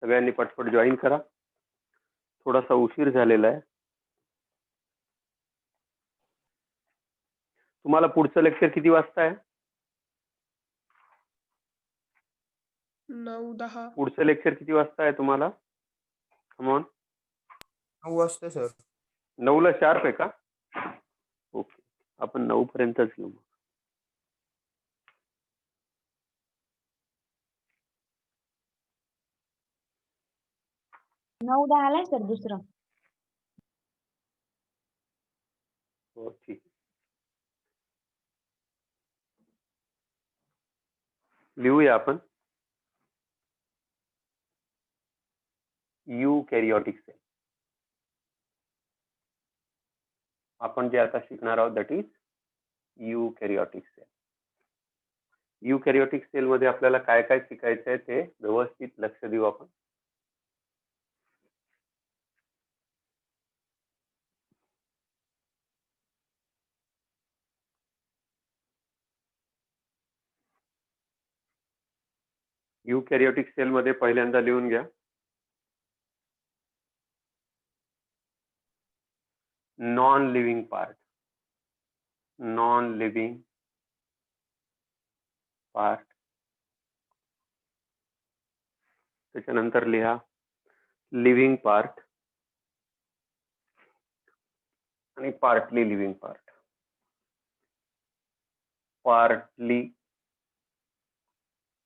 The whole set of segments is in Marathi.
सगळ्यांनी पटपट जॉईन करा. थोडासा उशीर झालेला आहे. तुम्हाला पुढचं लेक्चर किती वाजता आहे? 9-10. पुढचं लेक्चर किती वाजता आहे तुम्हाला? कमॉन. 9 वाजता सर. 9ला शार्प आहे का? ओके, आपण 9 पर्यंतच घेऊ. 9-10 सर दुसरं. हो, ठीक. लिहूया आपण. यूकॅरियोटिक सेल. आपण जे आता शिकणार आहोत दॅट इज यूकॅरियोटिक सेल. यूकॅरियोटिक सेल मध्ये आपल्याला काय काय शिकायचं आहे ते व्यवस्थित लक्ष देऊ आपण. यूकॅरियोटिक सेल मध्ये पहिल्यांदा लिहून घ्या non living part. Non living part. त्याच्यानंतर लिहा लिव्हिंग पार्ट आणि partly living part. Partly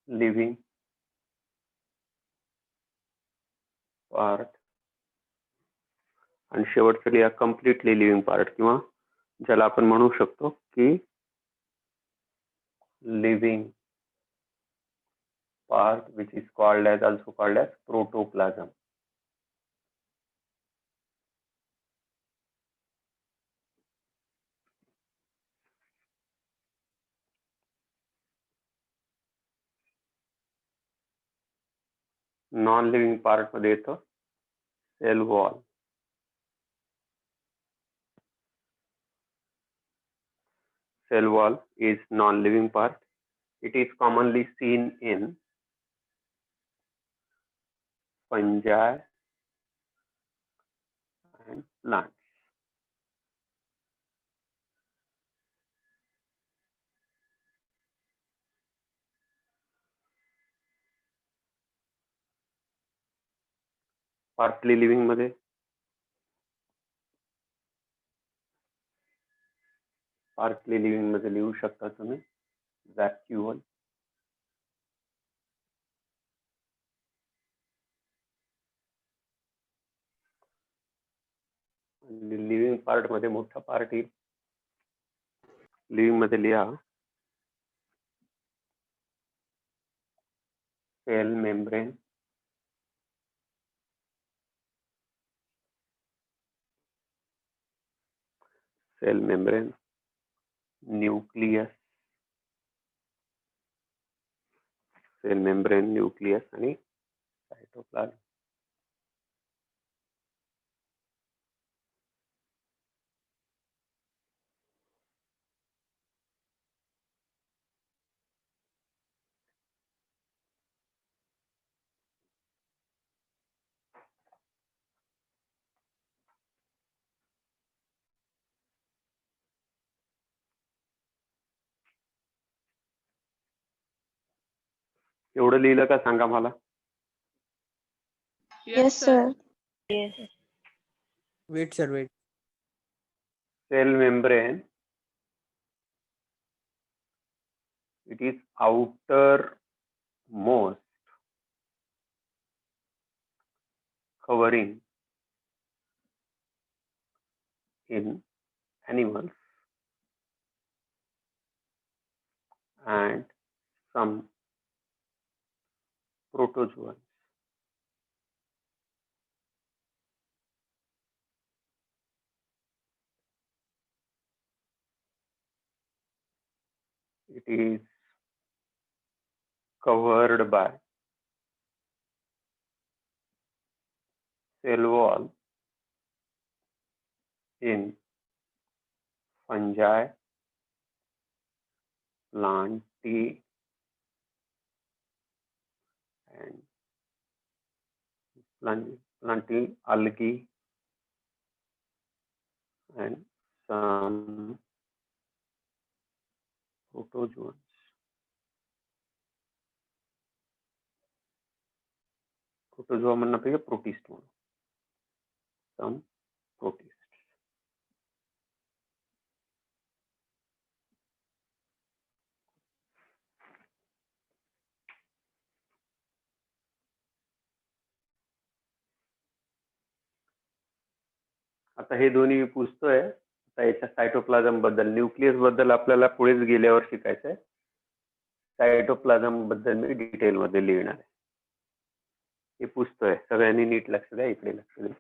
living part आणि शेवटचं लिहा कम्प्लिटली लिव्हिंग पार्ट, किंवा ज्याला आपण म्हणू शकतो की living part which is also called as protoplasm. Non living part मध्ये येतं cell wall. Cell wall is non-living part. It is commonly seen in fungi and plants. Partly living मध्ये लिहू शकता तुम्ही वॅक्युअल. लिव्हिंग पार्ट मध्ये मोठा पार्ट येईल. लिव्हिंग मध्ये लिहा cell membrane. Cell membrane, nucleus. Cell membrane, nucleus आणि सायटोप्लाझम. एवढं लिहिलं का सांगा मला? Yes, sir. Wait sir, wait. Cell membrane, it is outermost covering in animals and some protozoans. It is covered by cell wall in fungi, plantae and planting algae and some protozoans. Protozoa म्हणण्यापेक्षा प्रोटिस्ट म्हणून. सम प्रोटिस्ट. आता हे दोन्ही पुसतोय. आता याच्या सायटोप्लाझम बद्दल, न्यूक्लियस बद्दल आपल्याला पुढेच गेल्यावर शिकायचं आहे. सायटोप्लाझम बद्दल मी डिटेल मध्ये लिहिणार आहे. हे पुसतोय. सगळ्यांनी नीट लक्ष द्या. इकडे लक्ष द्या.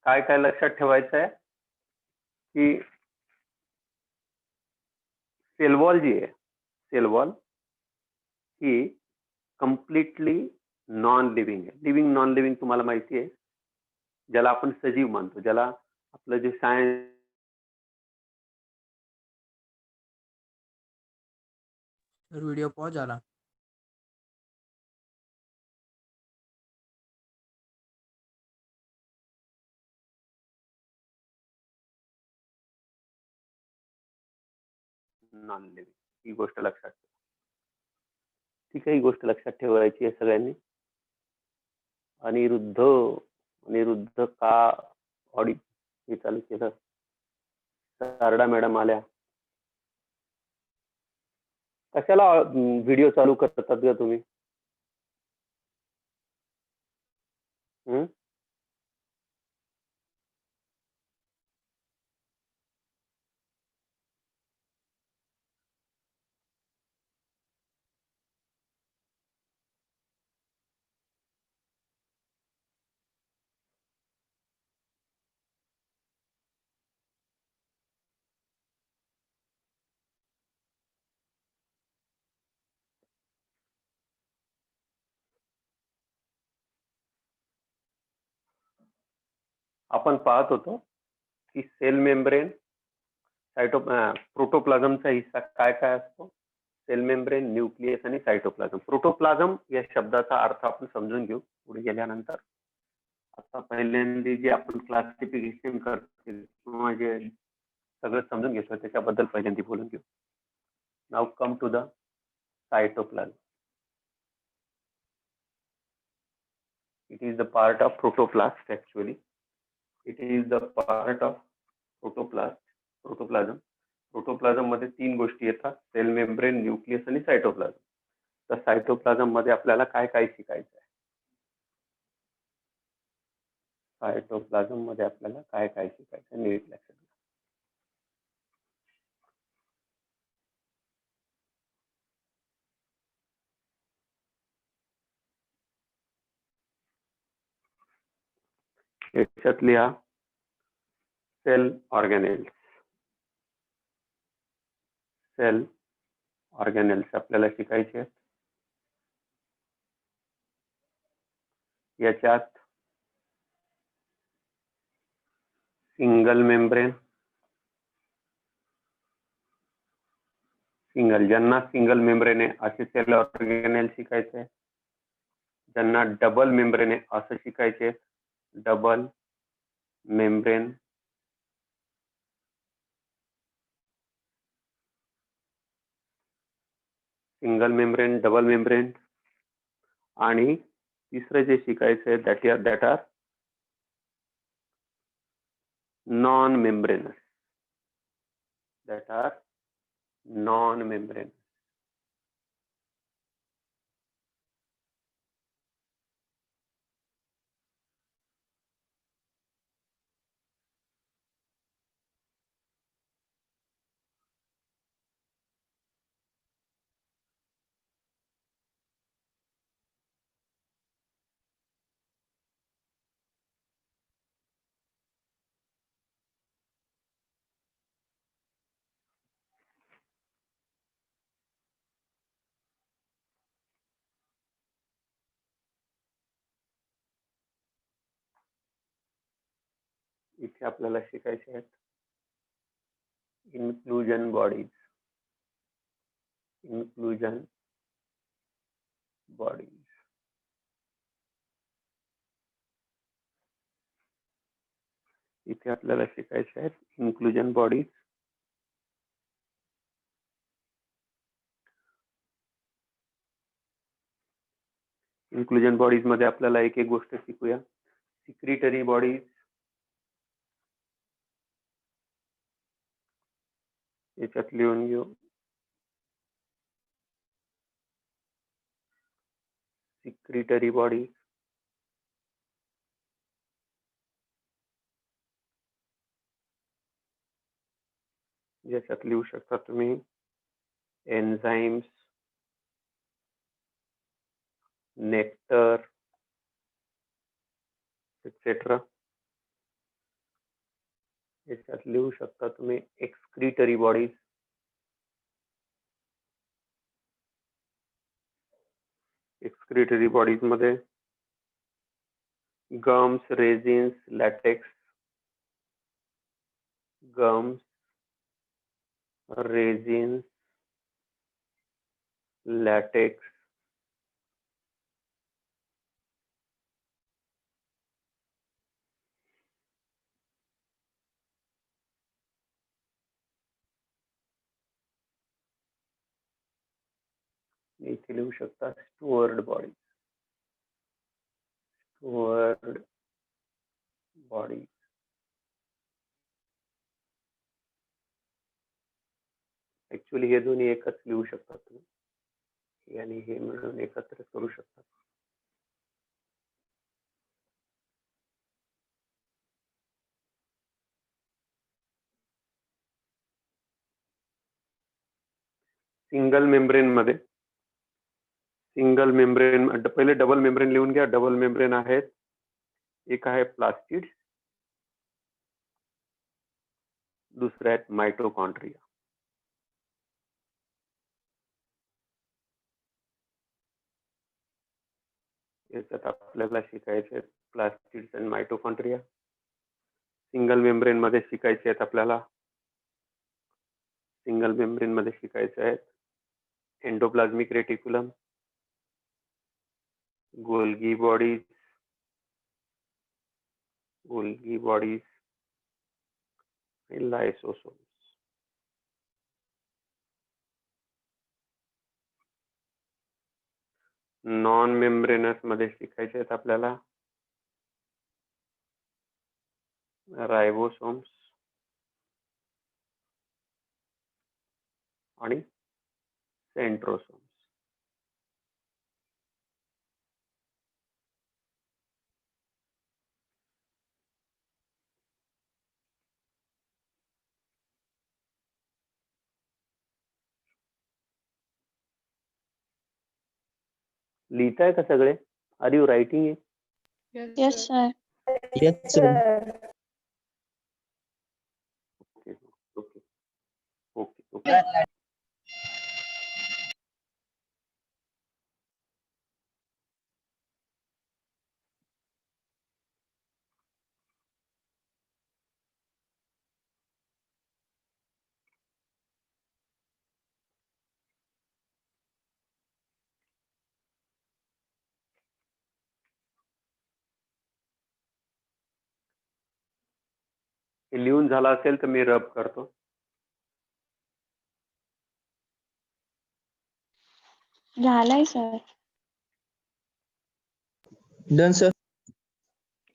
काय काय लक्षात ठेवायचं आहे की सेल वॉल जी आहे, सेल वॉल ही कम्प्लिटली नॉन लिव्हिंग आहे. लिव्हिंग नॉन लिव्हिंग तुम्हाला माहिती आहे, ज्याला आपण सजीव मानतो, ज्याला आपलं जे सायन्स व्हिडिओ पॉज झाला. नॉन लिव्हिंग, ही गोष्ट लक्षात ठेवा. ठीक आहे, ही गोष्ट लक्षात ठेवायची आहे सगळ्यांनी. अनिरुद्ध का ऑडिओ हे चालू केलं? शारदा मॅडम आल्या. कशाला व्हिडिओ चालू करतात का तुम्ही? आपण पाहत होतो की सेल मेम्ब्रेन, प्रोटोप्लाझमचा हिस्सा काय काय असतो? सेल मेम्ब्रेन, न्यूक्लियस आणि सायटोप्लाझम. प्रोटोप्लाझम या शब्दाचा अर्थ आपण समजून घेऊ पुढे गेल्यानंतर. आता पहिल्यांदा जे आपण क्लासिफिकेशन करतो किंवा जे सगळं समजून घेतो त्याच्याबद्दल पहिल्यांदा बोलून घेऊ. Now come to the cytoplasm. It is the part of protoplast actually. It is the part of protoplasm. प्रोटोप्लाझम मध्ये 3 गोष्टी येतात: सेल मेम्ब्रेन, न्यूक्लियस आणि सायटोप्लाझम. तर सायटोप्लाझम मध्ये आपल्याला काय काय शिकायचं आहे? सायटोप्लाझम मध्ये आपल्याला काय काय शिकायचं आहे? नीट लक्षात घ्या. याच्यात लिहा सेल ऑर्गॅनेल्स. सेल ऑर्गॅनेल्स आपल्याला शिकायचे आहेत. याच्यात सिंगल मेम्ब्रेन, ज्यांना सिंगल मेम्ब्रेन आहे असे सेल ऑर्गॅनेल शिकायचे आहे. ज्यांना डबल मेम्ब्रेन आहे असं शिकायचे, double membrane. Single membrane, double membrane. आणि तिसरं जे शिकायचं आहे that are non membranes. That are non membrane. इथे आपल्याला शिकायचे आहेत inclusion bodies बॉडीज. इथे आपल्याला शिकायचे आहेत इन्क्लुजन बॉडीज. इन्क्लुजन बॉडीज मध्ये आपल्याला एक एक गोष्ट शिकूया. सिक्रिटरी बॉडीज, याच्यात लिहून घेऊ. सिक्रिटरी बॉडीज, ज्याच्यात लिहू शकता तुम्ही एन्झाइम्स, नेक्टर एक्सेट्रा. याच्यात लिहू शकता तुम्ही एक्सक्रिटरी बॉडीज. एक्सक्रिटरी बॉडीज मध्ये gums, resins, LaTeX. Gums, resins, LaTeX. इथे लिहू शकता stored body. Stored body. Actually हे दोन्ही एकच लिहू शकता तुम्ही, हे आणि हे मिळून एकत्र करू शकता. सिंगल मेम्ब्रेन मध्ये, सिंगल मेम्ब्रेन पहिले डबल मेम्ब्रेन लिहून घ्या. डबल मेम्ब्रेन आहेत, एक आहे प्लास्टिड, दुसरे आहेत मायटोकॉन्ड्रिया. याच्यात आपल्याला शिकायचे आहेत प्लास्टिड्स आणि मायटोकॉन्ड्रिया. सिंगल मेम्ब्रेन मध्ये शिकायचे आहेत आपल्याला, सिंगल मेम्ब्रेन मध्ये शिकायचे आहेत endoplasmic reticulum, Golgi bodies, Golgi bodies आणि लायसोसोम्स. नॉन मेम्ब्रेनस मध्ये शिकायचे आहेत आपल्याला रायबोसोम्स आणि सेंट्रोसोम्स. लिहिताय का सगळे? Are you writing it? Yes, sir. Yes, sir. Okay okay okay okay. हे लिहून झालं असेल तर मी रब करतो. झालंय sir. Done, sir.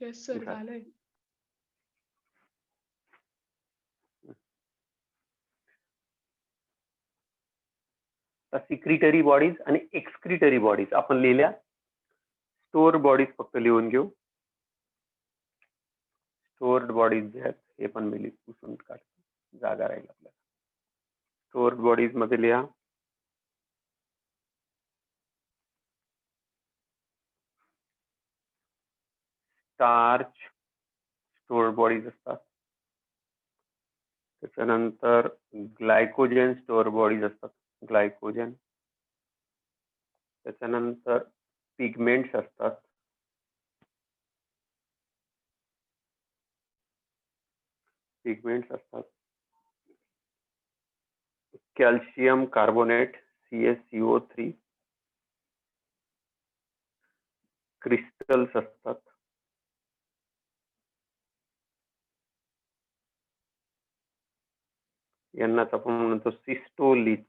Yes sir झालं. झालंय. सिक्रिटरी बॉडीज आणि एक्सक्रिटरी बॉडीज आपण लिहिल्या. स्टोअर बॉडीज फक्त लिहून घेऊ. स्टोअर्ड बॉडीज जे आहेत हे पण मी पुसून काढतो, जागा राहील आपल्याला. स्टोअर्ड बॉडीज मध्ये लिहा स्टार्च, स्टोअर्ड बॉडीज असतात. त्याच्यानंतर ग्लायकोजन स्टोअर बॉडीज असतात, ग्लायकोजन. त्याच्यानंतर पिगमेंट्स असतात. पिगमेंट्स असतात. Calcium carbonate CaCO3. क्रिस्टल्स असतात. यांनाच आपण म्हणतो सिस्टोलिथ.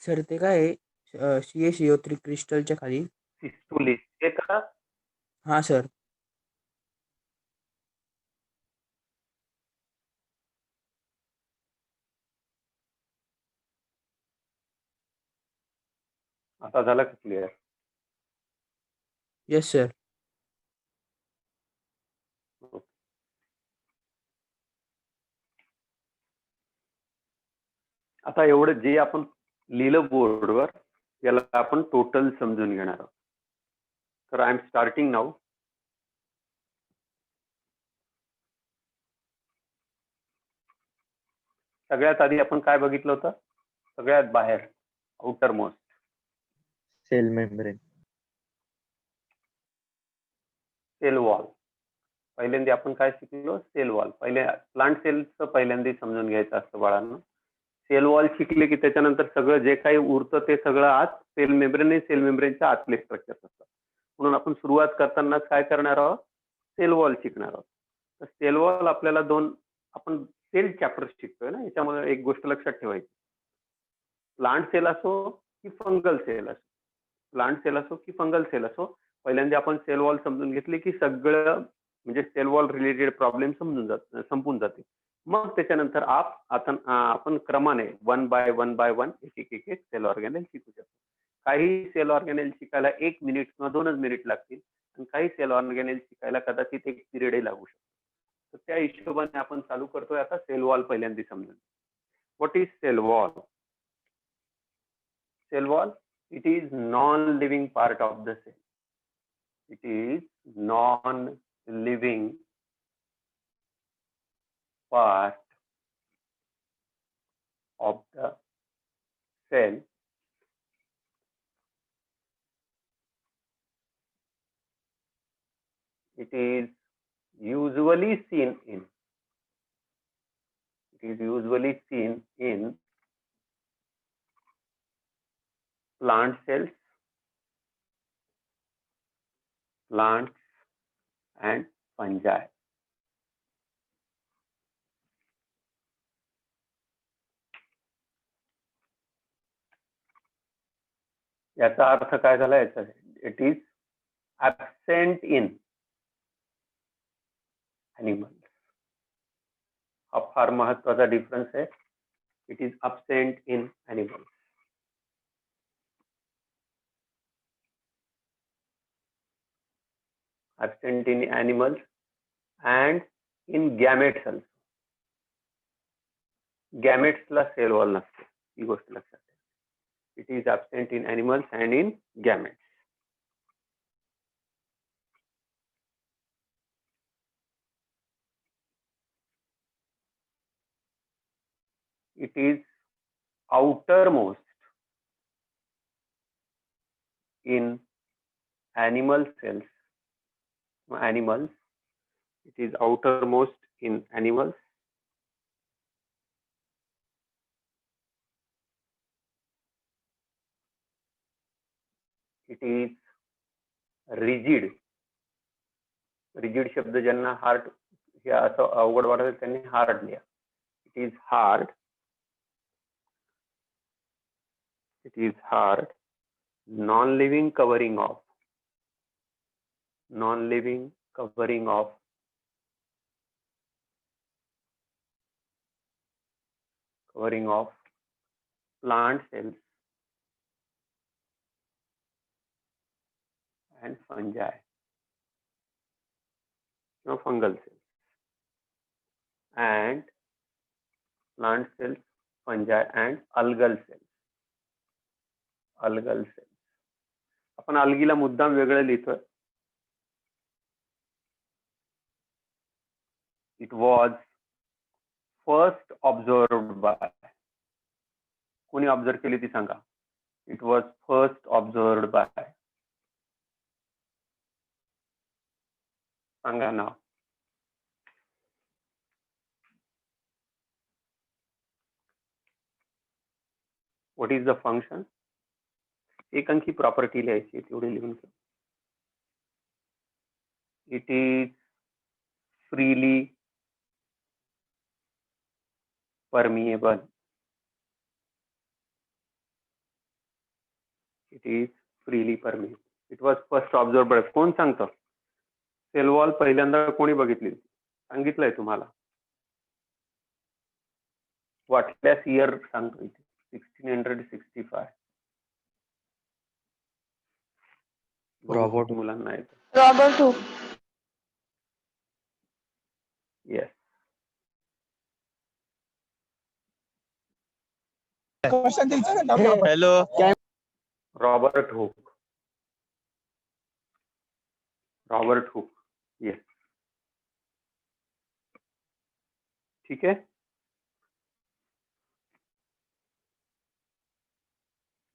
सर ते काय आहे CaCO3 क्रिस्टलच्या खाली. सिस्टोलिथ हे का? हा सर. आता झालं का क्लिअर? Yes sir. आता एवढं जे आपण लिहिलं बोर्डवर याला आपण टोटल समजून घेणार आहोत. तर आय एम स्टार्टिंग नाऊ. सगळ्यात आधी आपण काय बघितलं होतं? सगळ्यात बाहेर outermost cell membrane. Cell wall. पहिल्यांदा आपण काय शिकलो? Cell wall. पहिले प्लांट सेलचं पहिल्यांदा समजून घ्यायचं असतं बाळांना. सेल वॉल शिकले की त्याच्यानंतर सगळं जे काही उरतं ते सगळं आत सेल मेम्ब्रेन आणि सेल मेम्ब्रेनच्या आतले स्ट्रक्चर असतात. म्हणून आपण सुरुवात करतानाच काय करणार आहोत? सेल वॉल शिकणार आहोत. तर सेल वॉल आपल्याला आपण सेल चॅप्टर शिकतोय ना, याच्यामध्ये एक गोष्ट लक्षात ठेवायची. प्लांट सेल असो की फंगल सेल असो, प्लांट सेल असो की फंगल सेल असो, पहिल्यांदा आपण सेल वॉल समजून घेतले की सगळं म्हणजे सेल वॉल रिलेटेड प्रॉब्लेम संपून जाते. मग त्याच्यानंतर आपण क्रमाने वन बाय वन एक सेल ऑर्गॅनेल शिकू शकतो. काही सेल ऑर्गॅनेल शिकायला 1 मिनिट किंवा 2च मिनिट लागतील आणि काही सेल ऑर्गॅनेल शिकायला कदाचित 1 पिरियडही लागू शकतो. तर त्या हिशोबाने आपण चालू करतोय आता सेल वॉल पहिल्यांदा समजून. What is cell wall? Cell wall, it is non-living part of the cell. It is non-living part of the cell. It is usually seen in plant cells, plants and fungi. याचा अर्थ काय झाला याचा? It is absent in animals. हा फार महत्वाचा डिफरन्स आहे. It is absent in animals. Absent in animals and in gametes also. Gametes ला सेल वॉल नसते, ही गोष्ट लक्षात ठेवा. It is absent in animals and in gametes. It is outermost in animal cells. Animals. It is outermost in animals. It is rigid. Rigid शब्द ज्यांना हार्ड हे असं अवघड वाटत त्यांनी हार्ड लिहा. It is hard. It is hard. Non-living covering of. Non-living covering of plant cells and fungi or fungal cells and plant cells, fungi and algal cells. Algal cells. आपण algae मुद्दाम वेगळं लिहितोय. It was first observed by. कोणी ऑब्झर्व केली ती सांगा. It was first observed by? सांगा नाव. What is the function? एक अंकी प्रॉपर्टी लिहायची, तेवढी लिहून ठेव. It is freely permeable. It is freely permeable. It was first observe by. कोण सांगतं? सेल वॉल पहिल्यांदा कोणी बघितली? सांगितलंय तुम्हाला. वाटल्यास इयर सांगतो इथे. 1665. रॉबर्ट. मुलांना येतं. Robert Hooke. Yes. Hello. Robert Hooke. Robert Hooke. Yes. ठीक आहे.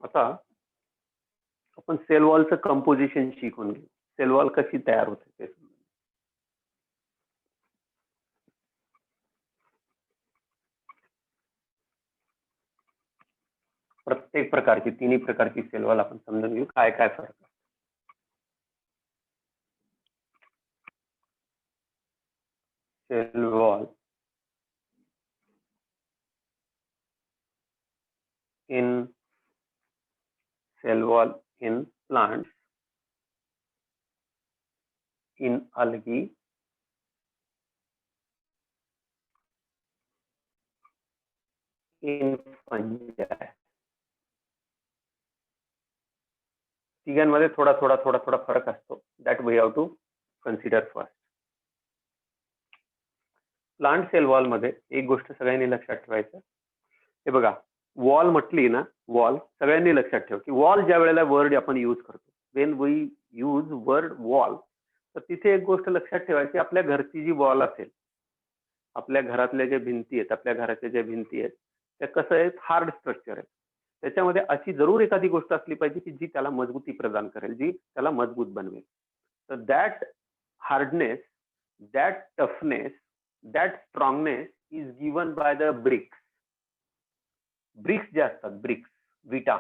आता आपण सेल वॉलचं कंपोजिशन शिकून घेऊ. सेल वॉल कशी तयार होते ते. प्रत्येक प्रकारची, तिन्ही प्रकारची सेल वॉल आपण समजून घेऊ, काय काय फरक आहे. Cell wall in cell wall in plants, in algae, in fungi. तिघांमध्ये थोडा फरक असतो. That we have to consider first. Plant cell wall मध्ये एक गोष्ट सगळ्यांनी लक्षात ठेवायचं. हे बघा, वॉल म्हटली ना, वॉल सगळ्यांनी लक्षात ठेव की वॉल ज्या वेळेला वर्ड आपण यूज करतो, when we use word wall, तर तिथे एक गोष्ट लक्षात ठेवायची. आपल्या घरची जी वॉल असेल, आपल्या घरातल्या ज्या भिंती आहेत, आपल्या घराच्या ज्या भिंती आहेत, त्या कसं आहेत, हार्ड स्ट्रक्चर आहे. त्याच्यामध्ये अशी जरूर एखादी गोष्ट असली पाहिजे की जी त्याला मजबूती प्रदान करेल, जी त्याला मजबूत बनवेल. तर that hardness, that toughness, that strongness is given by the bricks. Bricks जे असतात, ब्रिक्स, विटा,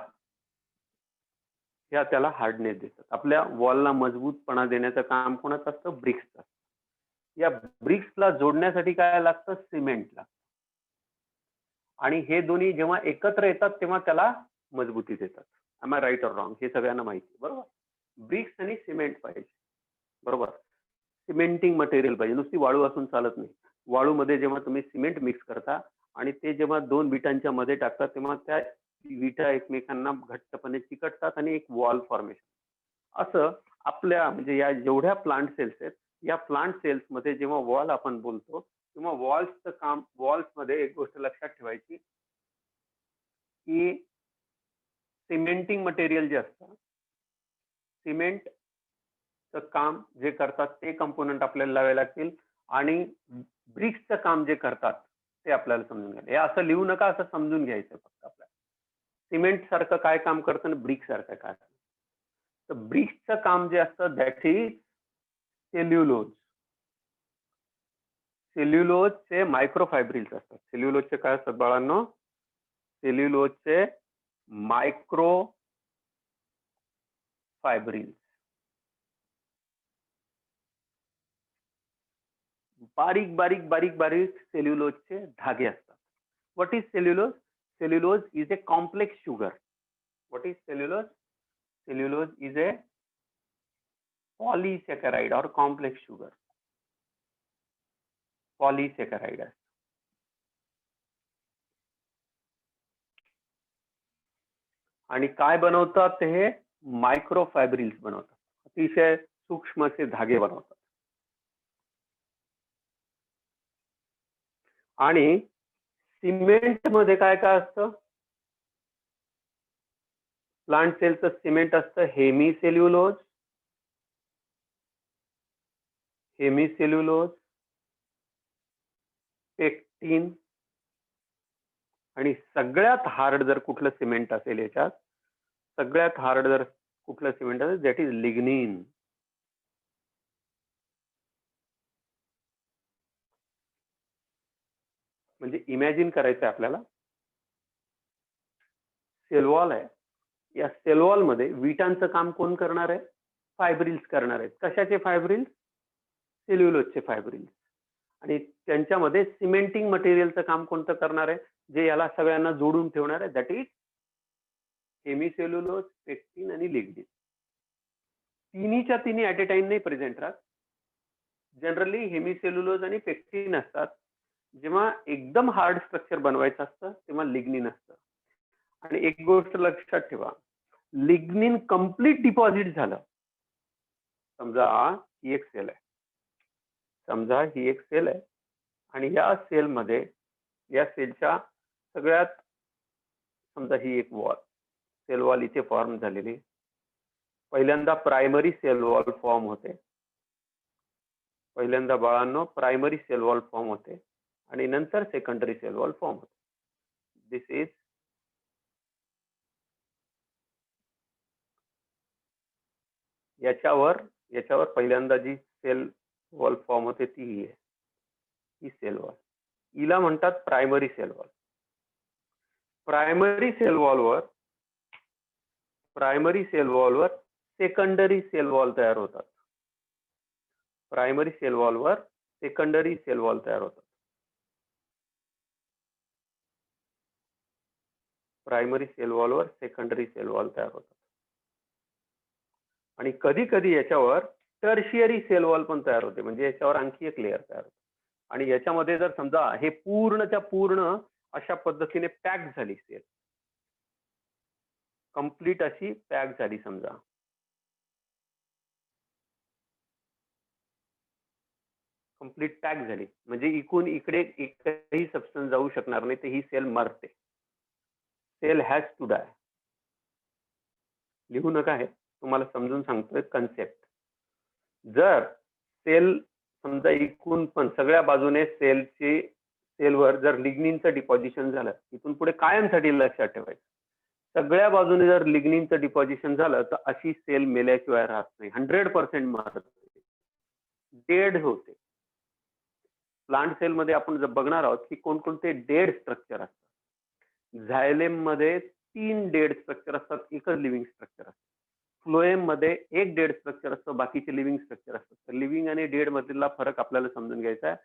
ह्या त्याला हार्डनेस देतात. आपल्या वॉलला मजबूतपणा देण्याचं काम कोणाचं असतं? ब्रिक्सचं. या ब्रिक्सला जोडण्यासाठी काय लागतं? सिमेंट लागतं. आणि हे दोन्ही जेव्हा एकत्र येतात तेव्हा त्याला मजबूती देतात. I right or wrong? हे सगळ्यांना माहिती, बरोबर. ब्रिक्स आणि सिमेंट पाहिजे, बरोबर. सिमेंटिंग मटेरियल पाहिजे. नुसती वाळू असून चालत नाही. वाळूमध्ये जेव्हा तुम्ही सिमेंट मिक्स करता आणि ते जेव्हा दोन विटांच्या मध्ये टाकतात, तेव्हा त्या विटा एकमेकांना घट्टपणे चिकटतात आणि एक वॉल फॉर्मेशन. असं आपल्या म्हणजे या जेवढ्या प्लांट सेल्स आहेत, या प्लांट सेल्स मध्ये जेव्हा वॉल आपण बोलतो तेव्हा वॉल्सचं काम, वॉल्स मध्ये एक गोष्ट लक्षात ठेवायची की सिमेंटिंग मटेरियल जे असतं, सिमेंटचं काम जे करतात ते कंपोनंट आपल्याला लावावे लागतील आणि ब्रिक्सचं काम जे करतात ते आपल्याला समजून घ्यायचं. हे असं लिहू नका, असं समजून घ्यायचं फक्त आपल्याला. सिमेंट सारखं काय काम करतं आणि ब्रिक्स सारखं काय. तर ब्रिक्सचं काम जे असतं दॅट इज सेल्युलोज. सेल्युलोजचे मायक्रोफायब्रिल्स असतात. सेल्युलोजचे काय असतात बाळांनो? सेल्युलोजचे मायक्रो फायब्रिल्स. बारीक बारीक बारीक बारीक सेल्युलोजचे धागे असतात. What is cellulose? Cellulose is a complex sugar. What is cellulose? Cellulose is a polysaccharide or complex sugar. पॉलीसॅकराइड आहे. आणि काय बनवतात ते? मायक्रोफायब्रिल्स बनवतात. अतिशय सूक्ष्म असे धागे बनवतात. आणि सिमेंट मध्ये काय काय असतं? प्लांट सेलचं सिमेंट असतं हेमिसेल्युलोज, हेमिसेल्युलोज, पेक्टिन, आणि सगळ्यात हार्ड जर कुठलं सिमेंट असेल याच्यात सगळ्यात हार्ड जर कुठलं सिमेंट आहे दॅट इज लिग्निन. म्हणजे इमॅजिन करायचं आपल्याला, सेल वॉल आहे, या सेल वॉल मध्ये विटांचं काम कोण करणार आहे? फायब्रिल्स करणार आहेत. कशाचे फायब्रिल्स? सेल्युलोजचे फायब्रिल्स. आणि त्यांच्यामध्ये सिमेंटिंग मटेरियलचं काम कोणतं करणार आहे? जे याला सगळ्यांना जोडून ठेवणार आहे, दॅट इज हेमिसेल्युलोज, पेक्टिन आणि लिग्निन. तिन्हीच्या तिन्ही ऍट ए टाइम नाही प्रेझेंट राहत. जनरली हेमिसेल्युलोज आणि पेक्टिन असतात. जेव्हा एकदम हार्ड स्ट्रक्चर बनवायचं असतं तेव्हा लिग्निन असतं. आणि एक गोष्ट लक्षात ठेवा, लिग्निन कम्प्लीट डिपॉझिट झालं, समजा ही एक सेल आहे, समजा ही एक सेल आहे आणि या सेलमध्ये, या सेलच्या सगळ्यात, समजा ही एक वॉल, सेल वॉल इथे फॉर्म झालेली. पहिल्यांदा प्रायमरी सेल वॉल फॉर्म होते, पहिल्यांदा बाळांनो प्रायमरी सेल वॉल फॉर्म होते आणि नंतर सेकंडरी सेल वॉल फॉर्म होते. दिस इज याच्यावर पहिल्यांदा जी सेल वॉल फॉर्म होते ती ही आहे, ही सेल वॉल, हिला म्हणतात primary cell wall. Primary cell वॉलवर सेकंडरी सेल वॉल तयार होतात. प्रायमरी सेल वॉलवर सेकंडरी सेल वॉल तयार होतात. प्रायमरी सेल वॉलवर सेकंडरी सेल वॉल तयार होतात. आणि कधी कधी याच्यावर टर्शियरी सेल वॉल पण तयार होते, म्हणजे याच्यावर आणखी एक लेअर तयार होते. आणि याच्यामध्ये जर समजा हे पूर्णच्या पूर्ण अशा पद्धतीने पॅक झाली सेल, कंप्लीट अशी पॅक झाली, समजा कंप्लीट पॅक झाली, म्हणजे इकडून इकडे एकही सबस्टन्स जाऊ शकणार नाही, तर ही सेल मरते. Cell has to die. लिहू नका, हे तुम्हाला समजून सांगतोय कन्सेप्ट. जर सेल समजा इकडून पण सगळ्या बाजूने सेलवर जर लिग्निनचं डिपॉझिशन झालं, इथून पुढे कायमसाठी लक्षात ठेवायचं, सगळ्या बाजूने जर लिग्निनचं डिपॉझिशन झालं तर अशी सेल मेल्याशिवाय राहत नाही, 100% मरते, डेड होते. प्लांट सेल मध्ये आपण जर बघणार आहोत की कोणकोणते डेड स्ट्रक्चर असतात. झायलेम मध्ये 3 डेड स्ट्रक्चर असतात, एकच लिव्हिंग स्ट्रक्चर असतं. फ्लोएम मध्ये एक डेड स्ट्रक्चर असतं, बाकीचे लिव्हिंग स्ट्रक्चर असतात. तर लिव्हिंग आणि डेड मधला फरक आपल्याला समजून घ्यायचा आहे.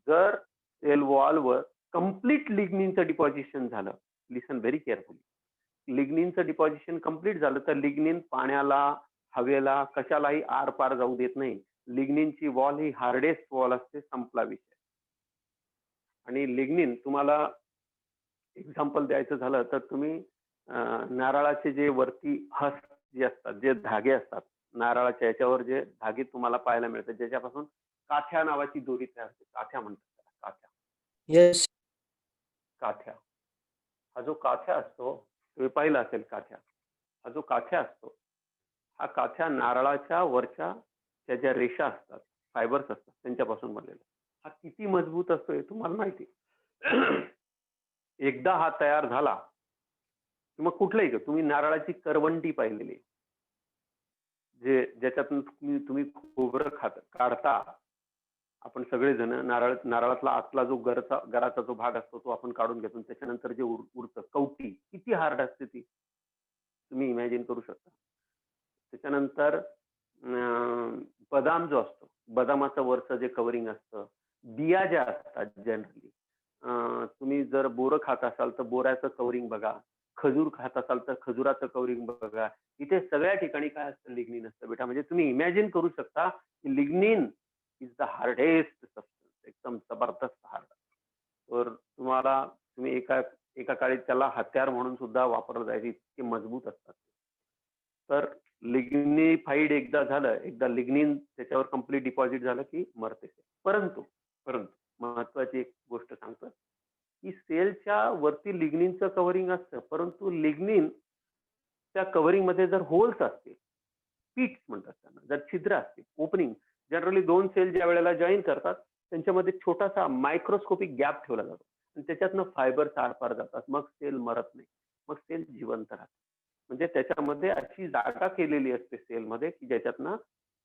जर सेल वॉलवर कम्प्लीट लिग्निनचं डिपॉझिशन झालं, लिसन व्हेरी केअरफुली, लिग्निनचं डिपॉझिशन कम्प्लीट झालं तर लिग्निन पाण्याला, हवेला, कशालाही आर पार जाऊ देत नाही. लिग्निनची वॉल ही हार्डेस्ट वॉल असते, संपला विषय. आणि लिग्निन, तुम्हाला एक्झाम्पल द्यायचं झालं तर तुम्ही नारळाचे जे वरती हस जे असतात, जे धागे असतात नारळाच्या याच्यावर, जे धागे तुम्हाला पाहायला मिळतात, ज्याच्यापासून काथ्या नावाची दोरी तयार होते, काथ्या म्हणतात त्याला, काथ्या. येस. काथ्या, हा जो काथ्या असतो, तुम्ही पाहिला असेल काथ्या, हा जो काथ्या असतो, हा काथ्या नारळाच्या वरच्या त्या ज्या रेषा असतात, फायबर्स असतात, त्यांच्यापासून बनलेला. हा किती मजबूत असतो हे तुम्हाला माहिती. एकदा हा तयार झाला, मग कुठलंही, तुम्ही नारळाची करवंटी पाहिलेली, जे ज्याच्यातून तुम्ही खोबरं काढता, आपण सगळेजण नारळातला आतला जो गराचा जो भाग असतो तो आपण काढून घेतो, त्याच्यानंतर जे उरतं कवटी, किती हार्ड असते ती तुम्ही इमॅजिन करू शकता. त्याच्यानंतर बदाम जो असतो, बदामाचं वरचं जे कव्हरिंग असतं, बिया ज्या असतात, जनरली तुम्ही जर बोरं खात असाल तर बोऱ्याचं कव्हरिंग बघा, खजूर खात असाल तर खजुराचं कव्हरिंग बघा, इथे सगळ्या ठिकाणी काय असतं? लिग्निन असतं बेटा. म्हणजे तुम्ही इमॅजिन करू शकता की lignin is the hardest substance, एकदम जबरदस्त हार्ड. तर तुम्ही एका काळी त्याला हत्यार म्हणून सुद्धा वापरलं जायचं, इतके मजबूत असतात. तर लिग्निफाईड एकदा झालं, एकदा लिग्निन त्याच्यावर कम्प्लीट डिपॉझिट झालं की मरते. परंतु महत्वाची एक गोष्ट सांगतो की सेलच्या वरती लिग्निनचं कव्हरिंग असतं, परंतु लिग्निन त्या कव्हरिंग मध्ये जर होल्स असतील, पीट्स म्हणतात त्यांना, जर छिद्र असतील, ओपनिंग, जनरली 2 सेल ज्या वेळेला जॉईन करतात त्यांच्यामध्ये छोटासा मायक्रोस्कोपिक गॅप ठेवला जातो आणि त्याच्यातनं फायबर्स आरपार जातात, मग सेल मरत नाही, मग सेल जिवंत राहते. म्हणजे त्याच्यामध्ये अशी जागा केलेली असते सेलमध्ये की ज्याच्यातनं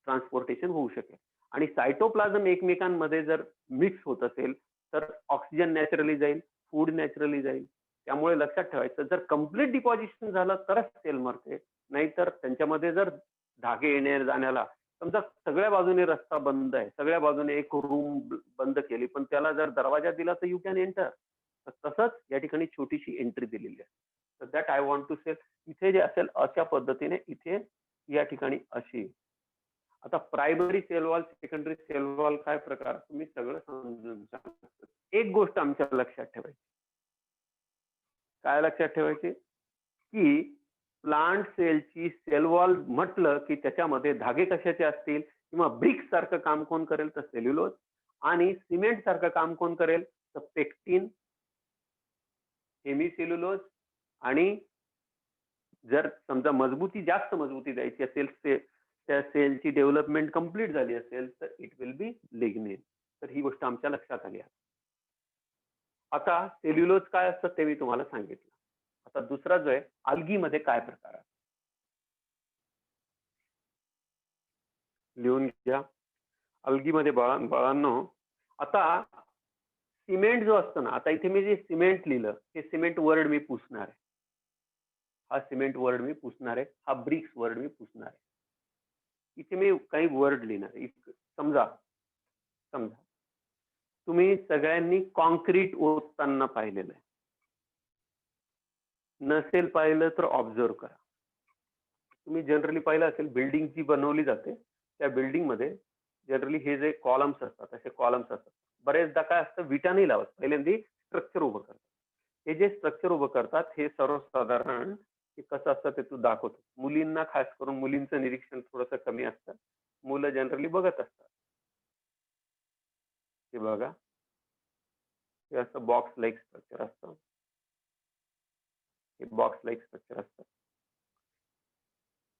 ट्रान्सपोर्टेशन होऊ शकेल. आणि सायटोप्लाझम एकमेकांमध्ये जर मिक्स होत असेल तर ऑक्सिजन नॅचरली जाईल, फूड नॅचरली जाईल. त्यामुळे लक्षात ठेवायचं, जर कम्प्लीट डिपॉझिशन झालं तरच सेल मरते, नाहीतर त्यांच्यामध्ये जर धागे येण्या जाण्याला, समजा सगळ्या बाजूने रस्ता बंद आहे, सगळ्या बाजूने एक रूम बंद केली, पण त्याला जर दरवाजा दिला तर यू कॅन एंटर. तसंच या ठिकाणी छोटीशी एंट्री दिलेली आहे. तर दॅट आय वॉन्ट टू से, इथे जे असेल अशा पद्धतीने इथे या ठिकाणी अशी. आता primary cell wall, secondary cell wall काय प्रकार, तुम्ही सगळं समजून सांगता. एक गोष्ट आमच्या लक्षात ठेवायची, काय लक्षात ठेवायची, की प्लांट सेलची सेल वॉल म्हटलं की त्याच्यामध्ये धागे कशाचे असतील किंवा ब्रिक्स सारखं काम कोण करेल तर सेल्युलोज, आणि सिमेंट सारखं काम कोण करेल तर पेक्टिन, हेमिसेल्युलोज. आणि जर समजा जास्त मजबूती द्यायची असेल, त्या सेलची डेव्हलपमेंट कंप्लीट झाली असेल तर इट विल बी लिग्निन. तर ही गोष्ट आमच्या लक्षात आली आहे. आता सेल्युलोज काय असतं ते मी तुम्हाला सांगितलं. आता दुसरा जो आहे, अल्गीमध्ये काय प्रकार आहे लिहून घ्या. अल्गीमध्ये बाळांनो, आता सिमेंट जो असतो ना, आता इथे मी जे सिमेंट लिहिलं हे सिमेंट वर्ड मी पुसणार आहे, हा सिमेंट वर्ड मी पुसणार आहे, हा ब्रिक्स वर्ड मी पुसणार आहे. इथे मी काही वर्ड लिहिणार आहे. समजा तुम्ही सगळ्यांनी कॉन्क्रीट ओतताना पाहिलेलं आहे, नसेल पाहिलं तर ऑब्झर्व करा. तुम्ही जनरली पाहिलं असेल, बिल्डिंग जी बनवली जाते त्या बिल्डिंग मध्ये जनरली हे जे कॉलम्स असतात, असे कॉलम्स असतात. बरेचदा काय असतं, विटा नाही लावत, पहिल्यांदा स्ट्रक्चर उभं करतात. हे जे स्ट्रक्चर उभं करतात हे सर्वसाधारण कसं असतं ते तू दाखवतो. मुलींना, खास करून मुलींचं निरीक्षण थोडंसं कमी असतं, मुलं जनरली बघत असतात. हे बघा, हे असं बॉक्स लाईक स्ट्रक्चर असतं, हे बॉक्स लाईक स्ट्रक्चर असतं,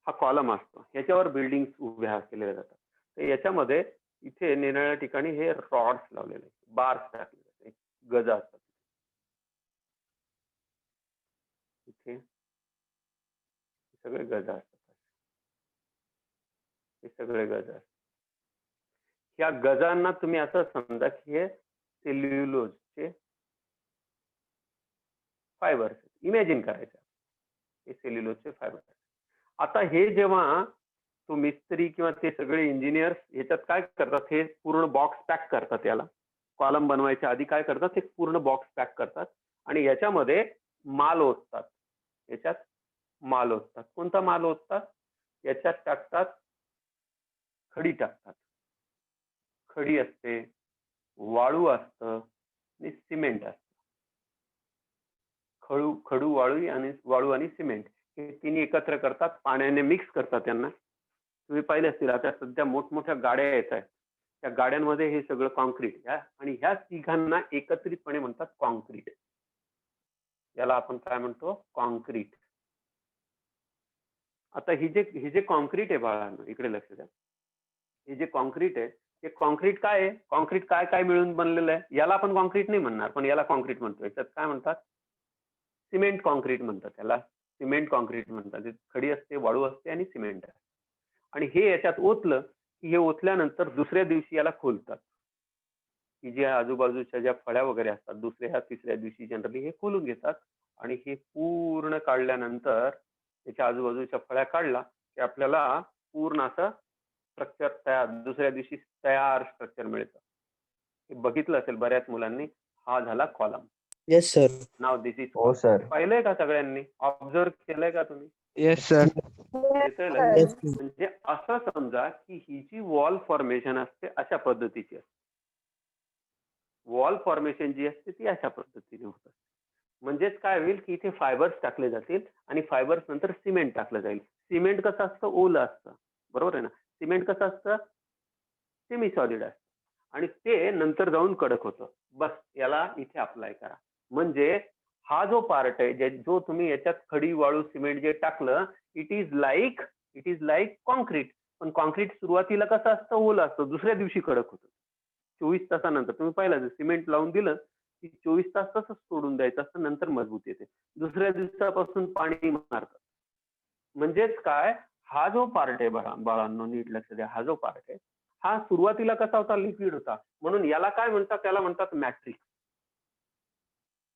हा कॉलम असतो, याच्यावर बिल्डिंग उभ्या केलेल्या जातात. तर याच्यामध्ये इथे निरनिळ्या ठिकाणी हे रॉड्स लावलेले, बार्स टाकले जाते, गज असतात इथे, सगळे गज असतात, हे सगळे गज असतात. या गजांना तुम्ही असं समजा की हे सेल्युलोजचे फायबर्स इमॅजिन करायचं, हे सेल्युलोजचे फायबर. आता हे जेव्हा तो मिस्त्री किंवा ते सगळे इंजिनियर्स ह्याच्यात काय करतात, हे पूर्ण बॉक्स पॅक करतात. याला कॉलम बनवायच्या आधी काय करतात, हे पूर्ण बॉक्स पॅक करतात आणि याच्यामध्ये माल ओततात. याच्यात माल ओततात. कोणता माल ओततात, याच्यात टाकतात खडी, टाकतात खडी असते, वाळू असतं आणि सिमेंट असतं. खडू वाळू आणि सिमेंट हे तिन्ही एकत्र करतात, पाण्याने मिक्स करतात त्यांना. तुम्ही पाहिले असतील, आता सध्या मोठमोठ्या गाड्या येत आहेत, त्या गाड्यांमध्ये हे सगळं कॉन्क्रीट, आणि ह्या तिघांना एकत्रितपणे म्हणतात कॉन्क्रीट. याला आपण काय म्हणतो, कॉन्क्रीट. आता हे जे कॉन्क्रीट आहे बाळांनो, इकडे लक्ष द्या, हे जे कॉन्क्रीट आहे, हे कॉन्क्रीट काय आहे, कॉन्क्रीट काय काय मिळून बनलेलं आहे, याला आपण कॉन्क्रीट नाही म्हणणार, पण याला कॉन्क्रीट म्हणतो. याच्यात काय म्हणतात, सिमेंट कॉन्क्रीट म्हणतात, त्याला सिमेंट कॉन्क्रीट म्हणतात. खडी असते, वाळू असते आणि सिमेंट असते. आणि हे याच्यात ओतलं की हे ओतल्यानंतर दुसऱ्या दिवशी याला खोलतात, की जे आजूबाजूच्या ज्या फळ्या वगैरे असतात दुसऱ्या तिसऱ्या दिवशी जनरली हे खोलून घेतात. आणि हे पूर्ण काढल्यानंतर त्याच्या आजूबाजूच्या फळ्या काढला की आपल्याला पूर्ण असं स्ट्रक्चर तयार, दुसऱ्या दिवशी तयार स्ट्रक्चर मिळतं. हे बघितलं असेल बऱ्याच मुलांनी. हा झाला column. Yes sir. Now this is, हो सर. पाहिलंय का सगळ्यांनी, ऑब्झर्व केलंय का तुम्ही? Yes sir. म्हणजे असं समजा की ही जी वॉल फॉर्मेशन असते अशा पद्धतीची असते. वॉल फॉर्मेशन जी असते ती अशा पद्धतीने होत असते. म्हणजेच काय होईल की इथे फायबर्स टाकले जातील आणि फायबर्स नंतर सिमेंट टाकलं जाईल. सिमेंट कसं असतं, ओलं असतं, बरोबर आहे ना. सिमेंट कसं असतं, सेमी सॉलिड असतं आणि ते नंतर जाऊन कडक होतं. बस याला इथे अप्लाय करा. म्हणजे हा जो पार्ट आहे, जो तुम्ही याच्यात खडी वाळू सिमेंट जे टाकलं, इट इज लाईक कॉन्क्रीट. पण कॉन्क्रीट सुरुवातीला कसं असतं, ओलं असतं, दुसऱ्या दिवशी कडक होतं. 24 तासानंतर तुम्ही पाहिलं, सिमेंट लावून दिलं की 24 तास तसंच सोडून द्यायचं असतं, नंतर मजबूत येते. दुसऱ्या दिवसापासून पाणी मारतात, म्हणजेच काय, हा जो पार्ट आहे बाळांनो नीट लक्ष द्या, हा जो पार्ट आहे हा सुरुवातीला कसा होता, लिक्विड होता. म्हणून याला काय म्हणतात, त्याला म्हणतात मॅट्रिक्स.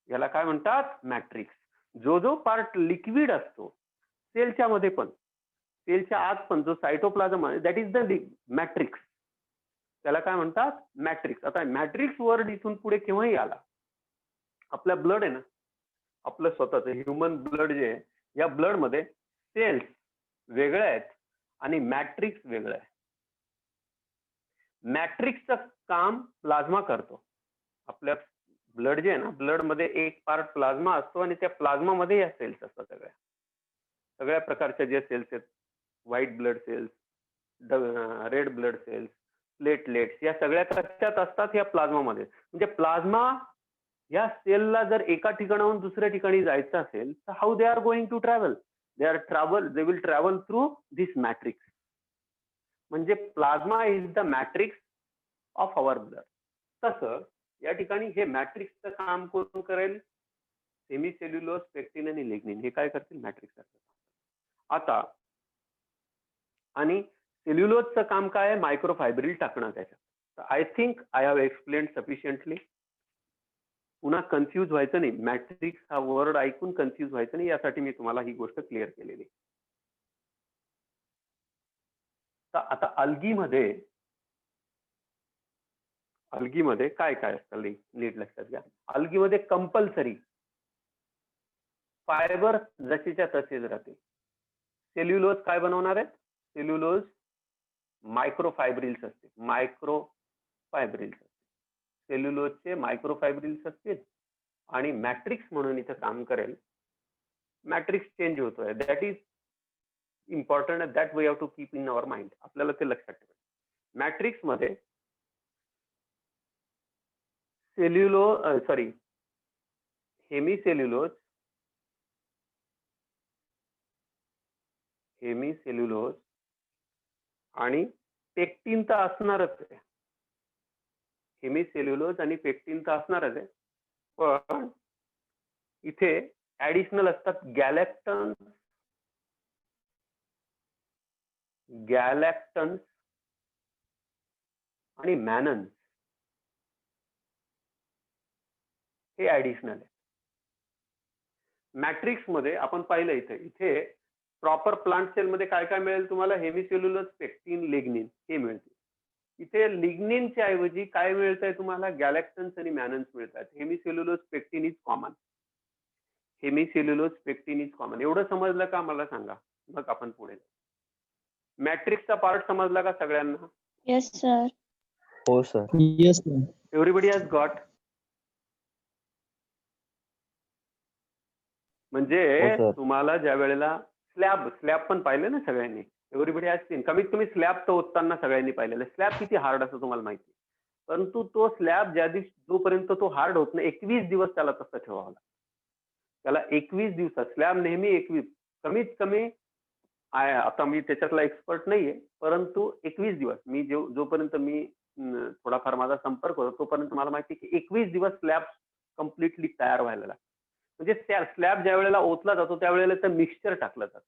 याला काय म्हणतात, मॅट्रिक्स. जो पार्ट लिक्विड असतो सेलच्या मध्ये पण, सेलच्या आत पण जो सायटोप्लाझम आहे दॅट इज द मॅट्रिक्स. त्याला काय म्हणतात, मॅट्रिक्स. आता मॅट्रिक्स वर्ड इथून पुढे केव्हाही आला, आपला ब्लड आहे ना, आपलं स्वतःचं ह्युमन ब्लड जे आहे, या ब्लड मध्ये सेल्स वेगळ्या आहेत आणि मॅट्रिक्स वेगळं आहे. मॅट्रिक्सचं काम प्लाझ्मा करतो. आपल्या ब्लड जे आहे ना, ब्लड मध्ये एक पार्ट प्लाझ्मा असतो आणि त्या प्लाझ्मा मध्ये या सेल्स असतात. सगळ्या प्रकारच्या जे सेल्स आहेत, white blood cells, red blood cells, platelets, या सगळ्या कशात असतात, या प्लाझ्मा मध्ये. म्हणजे प्लाझ्मा या सेलला जर एका ठिकाणाहून दुसऱ्या ठिकाणी जायचं असेल तर how they are going to travel, they will travel through this matrix. म्हणजे plasma is the matrix of our blood. तसं या ठिकाणी हे मॅट्रिक्सचं काम कोण करेल, सेमीसेल्युलोज, पेक्टिन आणि लिग्निन हे काय करतील, मॅट्रिक्स. आता आणि सेल्युलोजचं काम काय आहे, मायक्रोफायब्रिल टाकणं त्याच्यात. I think I have explained sufficiently. पुन्हा कन्फ्यूज व्हायचं नाही, मॅट्रिक्स हा वर्ड ऐकून कन्फ्यूज व्हायचं नाही, यासाठी मी तुम्हाला ही गोष्ट क्लिअर केलेली. तर आता अल्गीमध्ये काय काय असतं नीट लक्षात घ्या. अल्गीमध्ये कंपल्सरी फायबर जशीच्या तसेच राहते. सेल्युलोज काय बनवणार आहेत, सेल्युलोज मायक्रोफायब्रिल्स असते, मायक्रोफायब्रिल्स. सेल्युलोजचे मायक्रोफायब्रिल्स असतील आणि मॅट्रिक्स म्हणून इथं काम करेल. मॅट्रिक्स चेंज होतोय, that is important, that we have to keep in our mind. आपल्याला ते लक्षात ठेवायचं. मॅट्रिक्स मध्ये हेमिसेल्युलोज आणि पेक्टिन तर असणारच आहे. हेमिसेल्युलोज आणि पेक्टिन तर असणारच आहे, पण इथे ऍडिशनल असतात गॅलॅक्टन्स आणि मॅनन्स. हे ऍडिशनल आहे. मॅट्रिक्स मध्ये आपण पाहिलं इथे प्रॉपर प्लांट सेल मध्ये काय काय मिळेल तुम्हाला, हेमिसेल्युलोज, पेक्टिन, लिग्निन हे मिळतील. इथे लिग्निनच्या ऐवजी काय मिळतंय तुम्हाला, गॅलॅक्टन्स आणि मॅनन्स मिळतात. Hemicellulose, pectin is common. Hemicellulose, pectin is common. एवढं समजलं का मला सांगा, मग आपण पुढे. मॅट्रिक्सचा पार्ट समजला का सगळ्यांना? Yes sir. हो sir. Yes sir. Everybody has got. म्हणजे हो, सर. तुम्हाला ज्या वेळेला स्लॅब पण पाहिले ना सगळ्यांनी, एव्हरीबडी हॅज सीन. कमीत कमी स्लॅब तर ओतताना सगळ्यांनी पाहिलेलं. स्लॅब किती हार्ड असतो तुम्हाला माहिती, परंतु तो स्लॅब जोपर्यंत तो हार्ड होत नाही 21 दिवस त्याला तसं ठेवावा लागतं. त्याला 21 दिवसात, स्लॅब नेहमी 21, कमीत कमी आता मी त्याच्यातला एक्सपर्ट नाहीये, परंतु 21 दिवस मी जोपर्यंत मी थोडाफार माझा संपर्क होतो तोपर्यंत मला माहिती की 21 दिवस स्लॅब कम्प्लिटली तयार व्हायला लागतो. म्हणजे स्लॅब ज्या वेळेला ओतला जातो त्यावेळेला तर मिक्सचर टाकलं जातं.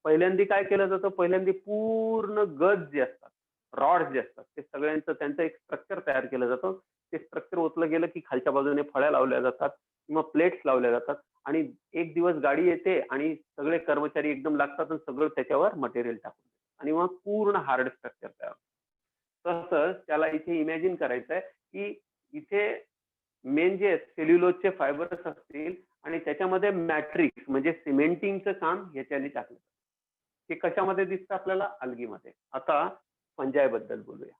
पहिल्यांदा काय केलं जातं, पहिल्यांदा पूर्ण गज जे असतात, रॉड्स जे असतात, ते सगळ्यांचं त्यांचं एक स्ट्रक्चर तयार केलं जातं. ते स्ट्रक्चर ओतलं गेलं की खालच्या बाजूने फळ्या लावल्या जातात किंवा प्लेट्स लावल्या जातात आणि एक दिवस गाडी येते आणि सगळे कर्मचारी एकदम लागतात आणि सगळं त्याच्यावर मटेरियल टाकून आणि मग पूर्ण हार्ड स्ट्रक्चर तयार होतं. तसंच त्याला इथे इमॅजिन करायचं आहे की इथे मेन जे सेल्युलोजचे फायबर्स असतील आणि त्याच्यामध्ये मॅट्रिक्स म्हणजे सिमेंटिंगचं काम ह्याच्याने टाकलं. हे कशामध्ये दिसतं आपल्याला, अल्गीमध्ये. आता फंजाय बद्दल बोलूया.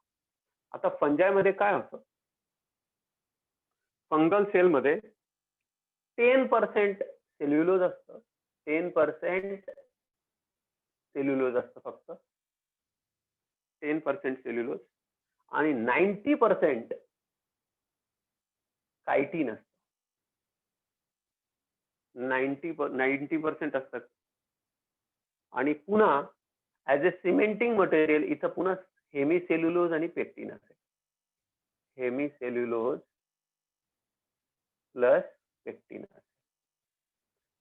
आता फंजाय मध्ये काय होतं, फंगल सेल मध्ये 10% सेल्युलोज असतं. 10% सेल्युलोज असतं, फक्त 10% सेल्युलोज आणि 90% कायटिन असतं. 90% असतात. आणि पुन्हा ऍज अ सिमेंटिंग मटेरियल इथं पुन्हा हेमिसेल्युलोज आणि पेक्टिन असेल. हेमिसेल्युलोज प्लस पेक्टिन असेल.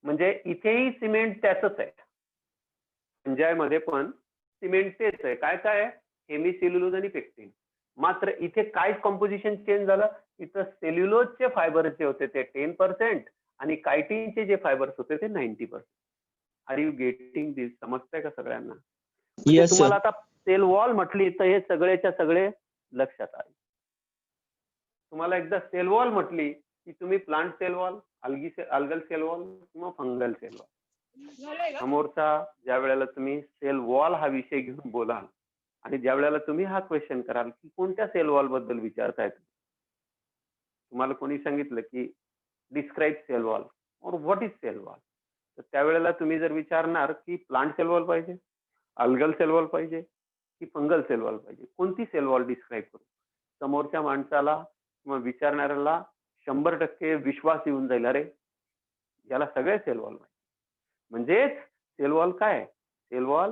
म्हणजे इथेही सिमेंट त्याचंच आहे, पंजायमध्ये पण सिमेंट तेच आहे. काय काय आहे? हेमिसेल्युलोज आणि पेक्टिन. मात्र इथे काय कॉम्पोजिशन चेंज झालं? इथं सेल्युलोजचे फायबर जे होते ते 10% आणि कायटिनचे जे फायबर्स होते ते 90%. आर यू गेटिंग दिस? समजतंय का सगळ्यांना? म्हणजे Yes, sir. तुम्हाला आता सेल वॉल म्हटली तर हे सगळेच्या सगळे लक्षात आले. तुम्हाला एकदा सेल वॉल म्हटली की तुम्ही plant cell wall, algal cell wall किंवा फंगल सेल वॉल, झालंय का? समोरचा ज्या वेळेला तुम्ही सेल वॉल हा विषय घेऊन बोलाल आणि ज्या वेळेला तुम्ही हा क्वेश्चन कराल की कोणत्या सेल वॉल बद्दल विचारताय, तुम्हाला कोणी सांगितलं की डिस्क्राईब सेल वॉल और व्हॉट इज सेल वॉल, तर त्यावेळेला तुम्ही जर विचारणार की प्लांट सेल वॉल पाहिजे, अल्गल सेल वॉल पाहिजे की फंगल सेल वॉल पाहिजे, कोणती सेल वॉल डिस्क्राईब करू, समोरच्या माणसाला किंवा विचारणाऱ्याला 100% विश्वास येऊन जाईल, अरे याला सगळे सेल वॉल माहिती. म्हणजेच सेल वॉल काय? Cell wall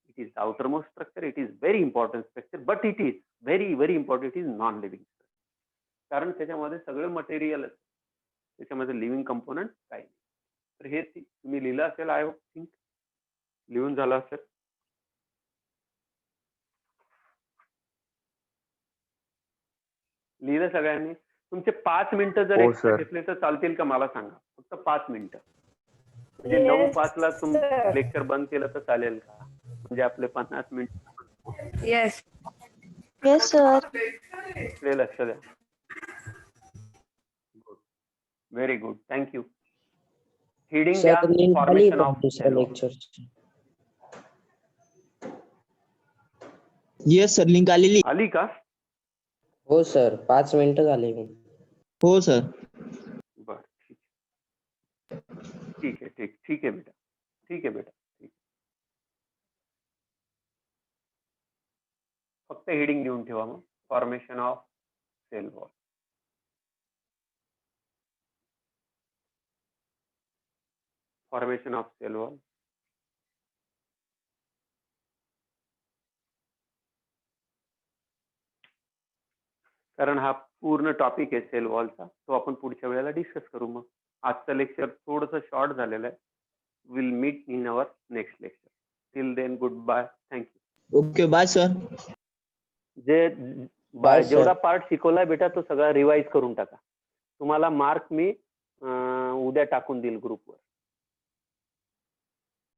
it is outermost structure, it is very important structure, but it is very very important, it is non living. कारण त्याच्यामध्ये सगळं मटेरियल, त्याच्यामध्ये लिव्हिंग कंपोनंट काही नाही. तर हे तुम्ही लिहिलं असेल, आय थिंक लिहून झालं असेल. लिहिलं सगळ्यांनी? तुमचे 5 मिनिटं जर हो, एक्स्ट्रा sir. घेतले तर चालतील का मला सांगा? फक्त 5 मिनिटं. म्हणजे 9:05 ला तुमचं लेक्चर बंद केलं तर चालेल का? म्हणजे आपले 50 मिनिट. Yes yes sir. इकडे लक्ष द्या. Very good, thank you. हिडिंग द्या सर लिंक आली फॉर्मेशन का ऑफ दुसऱ्या लेक्चरची? येस सर, लिंक आलेली. आली का? हो सर, 5 मिनिटं झाले. हो सर. बर, ठीक आहे, ठीक आहे बेटा, ठीक आहे बेटा, ठीक. फक्त हेडिंग घेऊन ठेवा मग, formation of cell wall. Formation of cell wall. कारण हा पूर्ण टॉपिक आहे सेल वॉलचा, तो आपण पुढच्या वेळेला डिस्कस करू. मग आजचं लेक्चर थोडंसं शॉर्ट झालेलं आहे. Will meet in our next lecture. Till then goodbye, thank you. Okay, bye sir. Bye, sir. जेवढा पार्ट शिकवलाय बेटा तो सगळा रिवाइज करून टाका. तुम्हाला मार्क मी उद्या टाकून देईल ग्रुपवर.